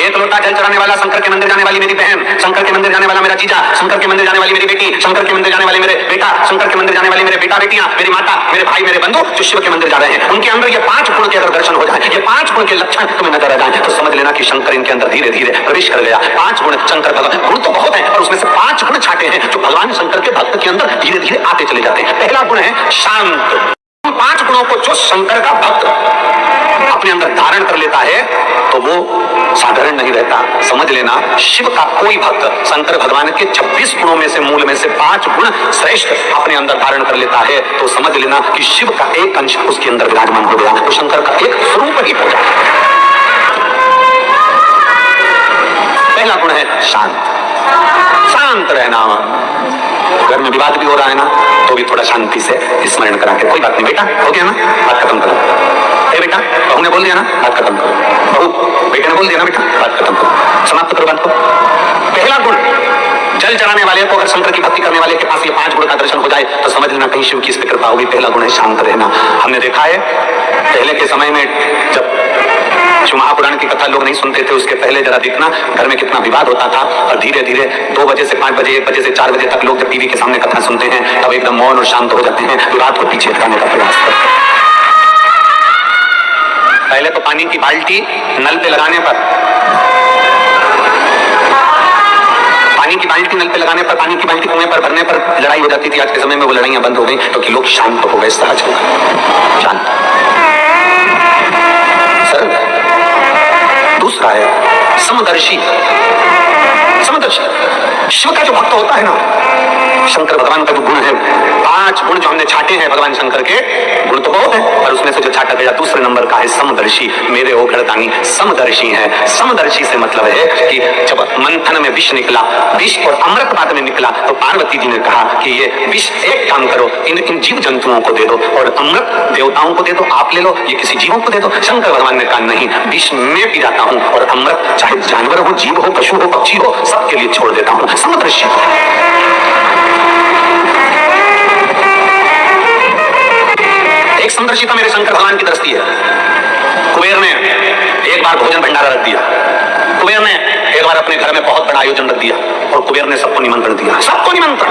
एक लोटा जल चढ़ाने वाला शंकर के मंदिर जाने वाली मेरी बहन, शंकर के मंदिर जाने वाला मेरा जीजा, शंकर के मंदिर जाने वाली मेरी बेटी, शंकर के मंदिर जाने वाले मेरे बेटा, शंकर के मंदिर जाने वाले मेरे बेटा बेटियां, मेरी माता, मेरे भाई, मेरे बंधु जो शिव के मंदिर जा रहे हैं, उनके अंदर ये 5 गुण के अगर दर्शन हो जाए, ये 5 गुण के लक्षण तुम्हें नजर आ जाए, तो समझ लेना कि शंकर इनके अंदर धीरे धीरे प्रवेश कर गया। 5 गुण शंकर भगवान, गुण तो बहुत है और उसमें से 5 गुण छाटे हैं जो भगवान शंकर के भक्त के अंदर धीरे धीरे आते चले जाते हैं। पहला गुण है शांत। 5 गुणों को जो शंकर का भक्त अपने अंदर धारण कर लेता है तो वो साधारण नहीं रहता। समझ लेना, शिव का कोई भक्त शंकर भगवान के 26 गुणों में से मूल में से 5 गुण श्रेष्ठ अपने अंदर धारण कर लेता है तो समझ लेना कि शिव का एक अंश उसके अंदर विराजमान हो गया, तो शंकर का एक स्वरूप ही हो जाता है। पहला गुण है शांत। शांत रहना। घर में विवाद भी हो रहा है ना, तो भी थोड़ा शांति से स्मरण करा के, कोई बात नहीं बेटा, हो गया ना, बात खत्म करो। ए बेटा, बहू ने बोल दिया ना, बात खत्म करो। बहू बेटे ने बोल दिया ना, बेटा बात खत्म करो, समाप्त करो बात को। पहला गुण, जल चढ़ाने वाले को, अगर शंकर की भक्ति करने वाले के पास ये 5 गुण का दर्शन हो जाए तो समझ लेना कहीं शिव की इस पे कृपा होगी। पहला गुण है शांत रहना। हमने देखा है पहले के समय में जब महापुराण की कथा लोग नहीं सुनते थे, उसके पहले जरा देखना घर में कितना विवाद होता था, और धीरे धीरे 2 बजे से 5 बजे, 1 बजे से 4 बजे तक लोग जब टीवी के सामने कथा सुनते हैं तब एकदम मौन और शांत हो जाते हैं, विवाद को पीछे हटाने का प्रयास करते हैं। पहले तो पानी की बाल्टी नल पे लगाने पर, पानी की बाल्टी नल पे लगाने पर, पानी की बाल्टी कुएं पर भरने पर लड़ाई हो जाती थी। आज के समय में वो लड़ाइयां बंद हो गई क्योंकि लोग शांत हो गए, सहज हो गए, शांत। दूसरा है समदर्शी। समदर्शी शिव का जो भक्त होता है ना, शंकर भगवान का जो गुण है, 5 गुण जो हमने छाटे हैं भगवान शंकर के, गुण तो बहुत है पर उसमें से जो छाटा गया दूसरे नंबर का है समदर्शी। मेरे ओ घरदानी समदर्शी है। समदर्शी से मतलब है कि जब मंथन में विष निकला, विष और अमृत बाद में निकला, तो पार्वती जी ने कहा कि ये विष एक काम करो, इन जीव जंतुओं को दे दो और अमृत देवताओं को दे दो, आप ले लो, ये किसी जीवों को दे दो। शंकर भगवान ने कहा नहीं, विष मैं पी जाता हूँ और अमृत चाहे जानवर हो, जीव हो, पशु हो, पक्षी हो, सबके लिए छोड़ देता हूँ। समदर्शी। एक समदर्शिता मेरे शंकर भगवान की दृष्टि है। कुबेर ने एक बार भोजन भंडारा रख दिया, कुबेर ने एक बार अपने घर में बहुत बड़ा आयोजन रख दिया और कुबेर ने सबको निमंत्रण दिया, सबको निमंत्रण।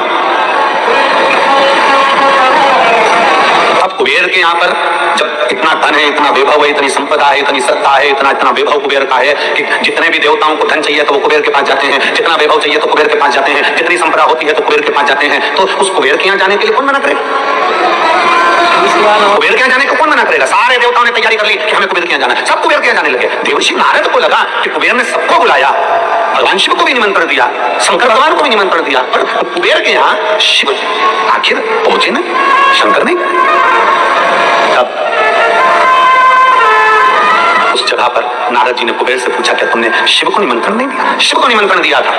अब कुबेर के यहाँ पर जब इतना धन है, इतना वैभव है, इतनी संपदा है, इतनी सत्ता है, इतना वैभव कुबेर का है कि जितने भी देवताओं को धन चाहिए तो वो कुबेर के पास जाते हैं, जितना वैभव चाहिए तो कुबेर के पास जाते हैं, जितनी संपदा होती है तो कुबेर के पास जाते हैं। तो उस कुबेर के यहाँ जाने के लिए कौन मना करेगा? कुबेर के यहाँ जाने को कौन मना करेगा? सारे देवताओं ने तैयारी कर ली कि हमें कुबेर के यहाँ जाना है, सब कुबेर के यहाँ जाने लगे। देवर्षि नारद को लगा कि कुबेर ने सबको बुलाया, भगवान शिव को भी निमंत्रण दिया, शंकर भगवान को भी निमंत्रण दिया, पर कुबेर के यहाँ शिव आखिर पहुंचे नहीं, शंकर नहीं। तब उस जगह पर नारद जी ने कुबेर से पूछा क्या तुमने शिव को निमंत्रण नहीं दिया? शिव को निमंत्रण दिया था।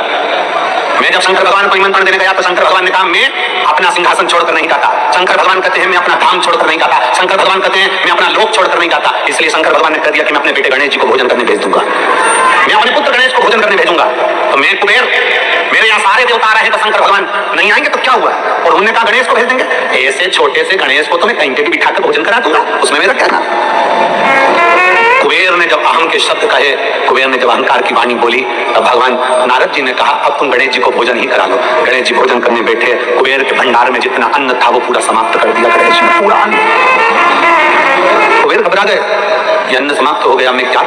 मैं जब शंकर भगवान को निमंत्रण देने गया तो शंकर भगवान ने कहा मैं अपना सिंहासन छोड़कर नहीं जाता। शंकर भगवान कहते हैं मैं अपना धाम छोड़कर नहीं जाता। शंकर भगवान कहते हैं मैं अपना लोक छोड़कर नहीं जाता। इसलिए शंकर भगवान ने कह दिया कि मैं अपने बेटे गणेश जी को भोजन करने भेज दूंगा, मैं अपने पुत्र गणेश को भोजन करने भेजूंगा। तो मैं कुबेर, मेरे यहाँ सारे देवता आ रहे हैं तो शंकर भगवान नहीं आएंगे तो क्या हुआ? और उन्होंने कहा गणेश को भेज देंगे। ऐसे छोटे से गणेश को तो मैं कहीं पे भी बिठाकर भोजन करा दूंगा, उसमें मेरा क्या था? कुबेर ने जब अहम के शब्द कहे, कुबेर ने जब अहंकार की वाणी बोली, तब भगवान नारद जी ने कहा अब तुम गणेश जी को भोजन ही करा लो। गणेश जी भोजन करने बैठे, कुबेर के भंडार में जितना अन्न था वो पूरा समाप्त कर दिया गणेश ने, पूरा अन्न। कुबेर घबरा गए, ये अन्न समाप्त हो गया, मैं क्या?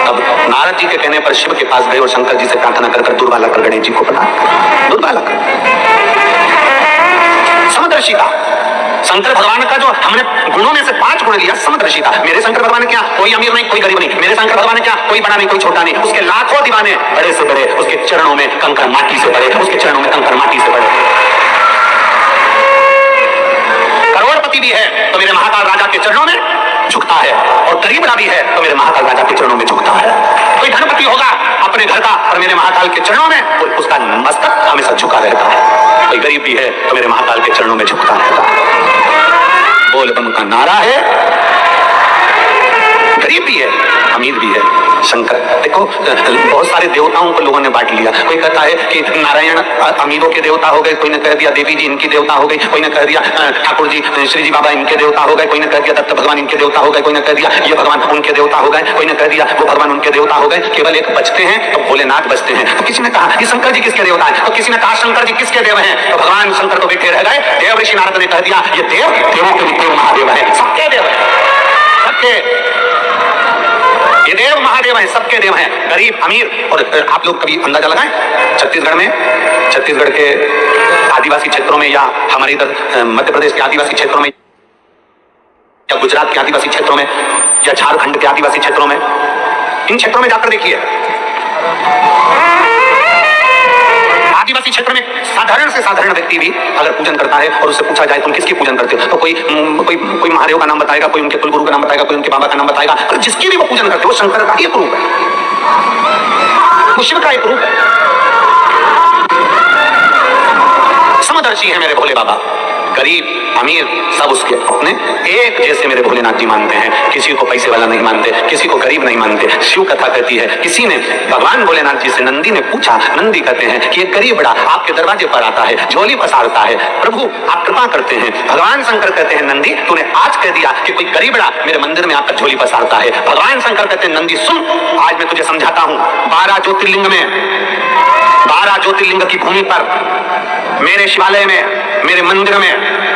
तब नारद जी के कहने पर शिव के पास गए और शंकर जी से प्रार्थना कर दुर्वाला कर गणेश जी को बना, दुर्वाला कर। समदर्शिता शंकर भगवान का जो हमने गुणों में से 5 गुण लिया, समदर्शिता। मेरे शंकर भगवान ने क्या कोई अमीर नहीं, कोई गरीब नहीं। मेरे शंकर भगवान ने क्या कोई बड़ा नहीं, कोई छोटा नहीं। उसके लाखों दीवाने, बड़े से बड़े, उसके चरणों में कंकर माटी से बड़े, उसके चरणों में कंकर माटी से बड़े। करोड़पति भी है तो मेरे महाकाल राजा के चरणों में झुकता है, और गरीब भी है तो मेरे महाकाल राजा के चरणों में झुकता है। कोई धनपति होगा अपने घर का और मेरे महाकाल के चरणों में उसका मस्तक हमेशा झुका रहता है। कोई गरीब भी है तो मेरे महाकाल के चरणों में झुकता रहता है। बोल बम का नारा है, गरीब भी है, अमीर भी है। शंकर देखो, बहुत सारे देवताओं को लोगों ने बांट लिया। कोई कहता है कि नारायण अमीरों के देवता हो गए, कोई ने कह दिया देवी जी इनकी देवता हो गई, कोई ने कह दिया ठाकुर जी श्री जी बाबा इनके देवता हो गए, कोई ने कह दिया दत्त भगवान इनके देवता हो गए, कोई ने कह दिया ये भगवान उनके देवता हो गए, कोई ने कह दिया वो भगवान उनके देवता हो गए। केवल एक बचते हैं तो भोलेनाथ बचते हैं। तो किसी ने कहा कि शंकर जी किसके देवता है, तो किसी ने कहा शंकर जी किसके देव हैं, तो भगवान शंकर को बैठे रह गए। देव ऋषि नारद ने कह दिया ये देव देवों के भी देव महादेव है, सबके देव है, सबके ये देव महादेव है, सबके देव हैं, गरीब अमीर। और आप लोग कभी अंदाजा लगाएं, छत्तीसगढ़ के आदिवासी क्षेत्रों में या हमारे इधर मध्य प्रदेश के आदिवासी क्षेत्रों में या गुजरात के आदिवासी क्षेत्रों में या झारखंड के आदिवासी क्षेत्रों में, इन क्षेत्रों में जाकर देखिए, आदिवासी क्षेत्र में साधारण से साधारण व्यक्ति भी अगर पूजन करता है और उससे पूछा जाए तुम किसकी पूजन करते हो, तो कोई महादेव का नाम बताएगा, कोई उनके कुलगुरु का नाम बताएगा, कोई उनके बाबा का नाम बताएगा। और जिसकी भी वो पूजन करते हो शंकर का एक रूप है, वो शिव का एक रूप है। समदर्शी है मेरे भोले बाबा, गरीब अमीर सब उसके अपने एक जैसे मेरे भोलेनाथ जी मानते हैं। किसी को पैसे वाला नहीं मानते, किसी को गरीब नहीं मानते। शिव कथा कहती है, किसी ने भगवान भोलेनाथ जी से नंदी ने पूछा, नंदी कहते हैं कि एक गरीब बड़ा आपके दरवाजे पर आता है, झोली पसारता है, प्रभु आप कृपा करते हैं। भगवान शंकर कहते हैं नंदी तूने आज कह दिया कि कोई गरीब बड़ा मेरे मंदिर में आकर झोली पसारता है। भगवान शंकर कहते हैं नंदी सुन, आज मैं तुझे समझाता हूँ। 12 ज्योतिर्लिंग में, 12 ज्योतिर्लिंग की भूमि पर, मेरे शिवालय में, मेरे मंदिर में,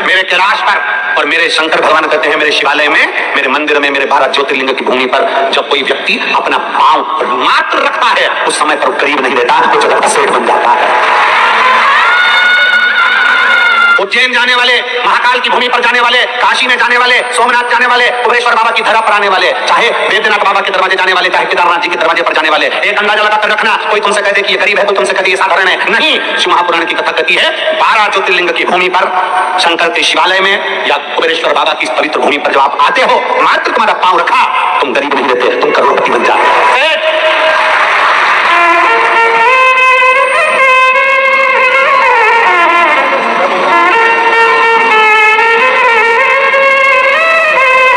मेरे कैलाश पर, और मेरे शंकर भगवान कहते हैं मेरे शिवालय में, मेरे मंदिर में, मेरे 12 ज्योतिर्लिंग की भूमि पर जब कोई व्यक्ति अपना पांव मात्र रखता है उस समय पर गरीब नहीं रहता, वो जगत का सेठ बन जाता है। उज्जैन जाने वाले, महाकाल की भूमि पर जाने वाले, काशी में जाने वाले, सोमनाथ जाने वाले, कुबेश्वर बाबा की धरा पर आने वाले, चाहे बैद्यनाथ बाबा के दरवाजे जाने वाले, चाहे केदारनाथ जी के दरवाजे पर जाने वाले, एक अंदाजा लगाकर रखना। कोई तुमसे कहते कि ये गरीब है, कोई तुमसे कहते ये साधारण है, नहीं। शिव महापुराण की कथा कहती है 12 ज्योतिर्लिंग की भूमि पर, शंकर के शिवालय में या कुबेश्वर बाबा की पवित्र भूमि पर जब आप आते हो, मात्र तुम्हारा पांव रखा, तुम गरीब नहीं रहते, तुम करोड़पति बन जाते।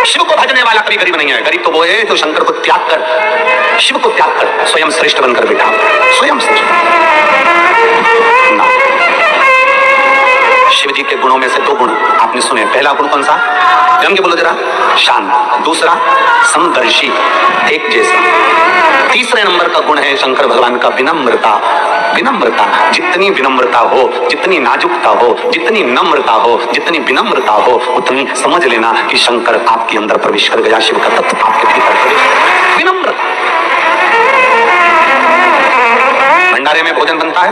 शिव को भजने वाला कभी गरीब नहीं है। गरीब तो वो है जो शंकर को त्याग कर, शिव को त्याग कर स्वयं श्रेष्ठ बनकर बैठा, स्वयं श्रेष्ठ। शिव जी के गुणों में से 2 गुण आपने सुने। पहला गुण कौन सा, जम के बोलो जरा, शांत। दूसरा समदर्शी, एक जैसा। तीसरे नंबर का गुण है शंकर भगवान का विनम्रता। विनम्रता, जितनी विनम्रता हो, जितनी नाजुकता हो, जितनी नम्रता हो, जितनी विनम्रता हो, उतनी समझ लेना कि शंकर आपके अंदर प्रवेश कर गया, शिव का तत्व आपके भीतर प्रवेश। विनम्रता। भंडारे में भोजन बनता है,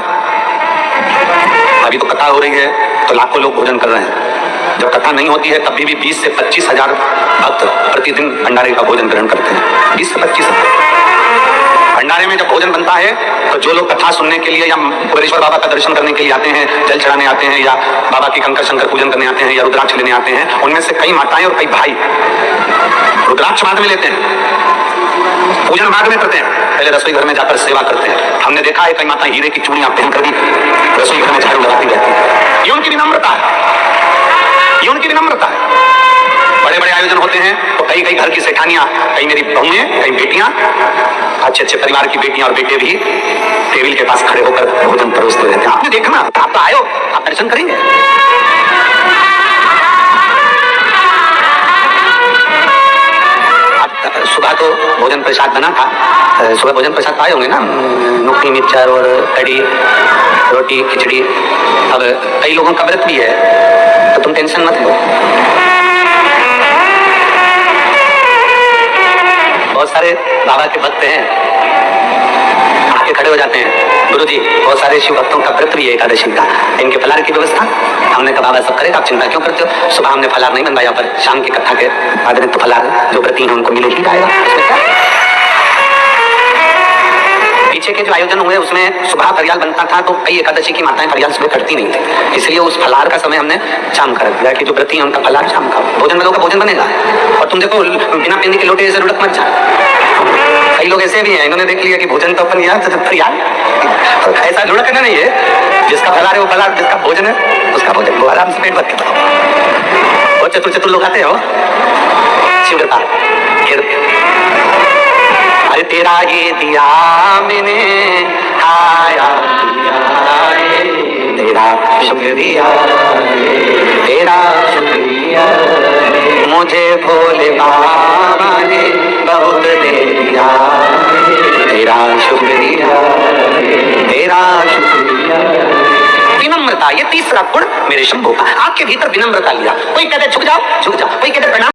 अभी तो कथा हो रही है तो लाखों लोग भोजन कर रहे हैं। जब कथा नहीं होती है तब भी 20 से 25 हजार भक्त प्रतिदिन भंडारे का भोजन ग्रहण करते हैं। 20 से 25 हजार। भंडारे में जब भोजन बनता है तो जो लोग कथा सुनने के लिए या कुबेश्वर बाबा का दर्शन करने के लिए आते हैं, जल चढ़ाने आते हैं, या बाबा की कंकर शंकर पूजन करने आते हैं, या रुद्राक्ष लेने आते हैं, उनमें से कई माताएं और कई भाई रुद्राक्ष बाद में लेते हैं, पूजन बाद में करते हैं, पहले रसोई घर में जाकर सेवा करते हैं। हमने देखा है कई माता हीरे की चूड़ियां पहनकर भी रसोई घर में झाड़ू लगाती रहती है। ये उनकी विनम्रता है, ये उनकी विनम्रता है। बड़े बड़े आयोजन होते हैं तो कई कई घर की सेठानियां, कई मेरी बहुएं, कई बेटियां, अच्छे अच्छे परिवार की बेटियां और बेटे भी टेबल के पास खड़े होकर भोजन परोसते रहते हैं। आपने देखना, आप तो आयो, आप दर्शन करेंगे। सुबह तो भोजन प्रसाद बना था, सुबह भोजन प्रसाद पाए होंगे ना, नोकी मिक्सचर और कड़ी, रोटी, खिचड़ी। अब कई लोगों का व्रत भी है तो तुम टेंशन मत लो। बहुत सारे बाबा के भक्त हैं, आके खड़े हो जाते हैं, गुरुजी बहुत सारे शिव भक्तों का व्रत भी है एकादशी का, इनके फलाहार की व्यवस्था। हमने कहा बाबा सब करेगा, आप चिंता क्यों करते हो। सुबह हमने फलाहार नहीं बनवाया, पर शाम की कथा के बाद में तो फलाहार जो व्रती हैं उनको मिले ही जाएगा। पीछे के जो आयोजन हुए उसमें सुबह फरियाल बनता था तो कई एकादशी की माताएं फरियाल सुबह करती नहीं थी, इसलिए उस फलाहार का समय हमने शाम कर दिया कि जो व्रती हैं उनका फलाहार शाम का। भोजन वालों का भोजन बनेगा। और तुम देखो बिना पेंदी के लोटे जैसे लुढ़क मत जा। कई लोग ऐसे भी हैं, इन्होंने देख लिया कि भोजन तो अपन यार फरियाल, ऐसा लुढ़कना नहीं है। जिसका फलाहार है वो फलाहार, जिसका भोजन है उसका भोजन, वो आराम से पेट भर के। और चतुर चतुर लोग आते हो शिवता अरे तेरा ये दिया मैंने आया तेरा शुक्रिया तेरा शुक्रिया मुझे भोले बाबा ने बहुत दे दिया तेरा शुक्रिया तेरा शुक्रिया। विनम्रता ये तीसरा गुण मेरे शंभू का। आपके भीतर विनम्रता लिया। कोई कहते झुक जाओ, कोई कहते प्रणाम